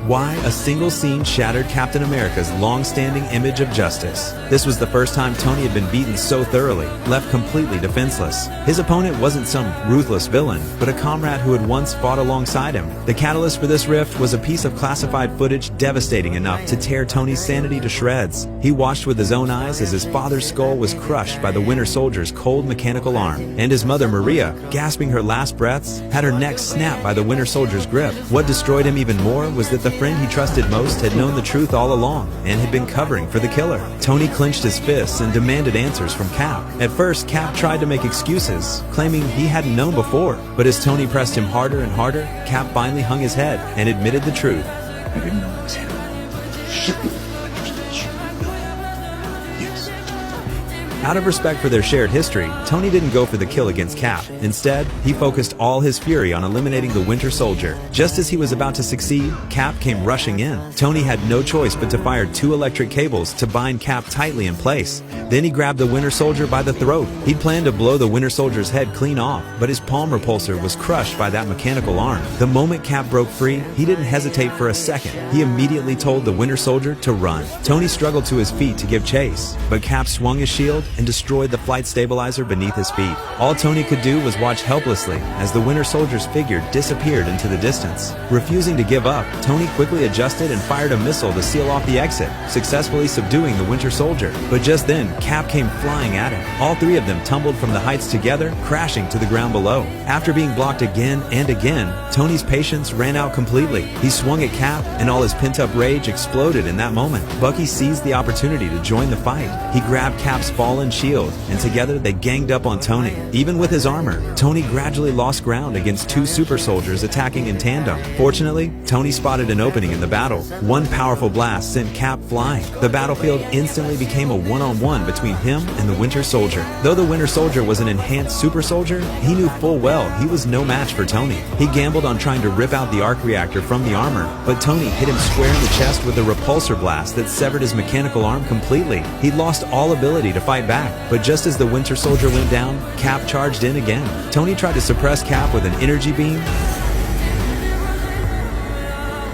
Why a single scene shattered Captain America's long-standing image of justice. This was the first time Tony had been beaten so thoroughly, left completely defenseless. His opponent wasn't some ruthless villain, but a comrade who had once fought alongside him. The catalyst for this rift was a piece of classified footage devastating enough to tear Tony's sanity to shreds. He watched with his own eyes as his father's skull was crushed by the Winter Soldier's cold mechanical arm, and his mother Maria, gasping her last breaths, had her neck snapped by the Winter Soldier's grip. What destroyed him even more was that the friend he trusted most had known the truth all along and had been covering for the killer. Tony clenched his fists and demanded answers from Cap. At first, Cap tried to make excuses, claiming he hadn't known before, but as Tony pressed him harder and harder, Cap finally hung his head and admitted the truth. I didn't know it was him. Yes. Out of respect for their shared history, Tony didn't go for the kill against Cap. Instead, he focused all his fury on eliminating the Winter Soldier. Just as he was about to succeed, Cap came rushing in. Tony had no choice but to fire 2 electric cables to bind Cap tightly in place. Then he grabbed the Winter Soldier by the throat. He'd planned to blow the Winter Soldier's head clean off, but his palm repulsor was crushed by that mechanical arm. The moment Cap broke free, he didn't hesitate for a second. He immediately told the Winter Soldier to run. Tony struggled to his feet to give chase, but Cap swung his shield and destroyed the flight stabilizer beneath his feet. All Tony could do was watch helplessly as the Winter Soldier's figure disappeared into the distance. Refusing to give up, Tony quickly adjusted and fired a missile to seal off the exit, successfully subduing the Winter Soldier. But just then, Cap came flying at him. All 3 of them tumbled from the heights together, crashing to the ground below. After being blocked again and again, Tony's patience ran out completely. He swung at Cap, and all his pent-up rage exploded in that moment. Bucky seized the opportunity to join the fight. He grabbed Cap's fallen shield, and together they ganged up on Tony. Even with his armor, Tony gradually lost ground against 2 super soldiers attacking in tandem. Fortunately, Tony spotted an opening in the battle. One powerful blast sent Cap flying. The battlefield instantly became a one-on-one between him and the Winter Soldier. Though the Winter Soldier was an enhanced super soldier, he knew full well he was no match for Tony. He gambled on trying to rip out the arc reactor from the armor, but Tony hit him square in the chest with a repulsor blast that severed his mechanical arm completely. He'd lost all ability to fight back, but just as the Winter Soldier went down, Cap charged in again. Tony tried to suppress Cap with an energy beam,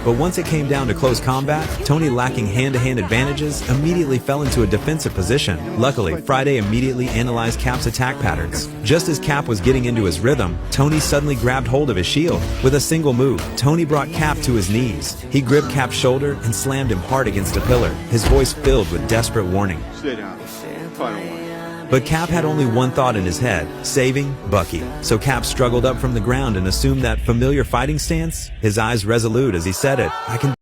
but once it came down to close combat, Tony, lacking hand-to-hand advantages, immediately fell into a defensive position. Luckily, Friday immediately analyzed Cap's attack patterns. Just as Cap was getting into his rhythm, Tony suddenly grabbed hold of his shield. With a single move, Tony brought Cap to his knees. He gripped Cap's shoulder and slammed him hard against a pillar, his voice filled with desperate warning. Stay down. Final one. But Cap had only one thought in his head: saving Bucky. So Cap struggled up from the ground and assumed that familiar fighting stance, his eyes resolute as he said it, "I can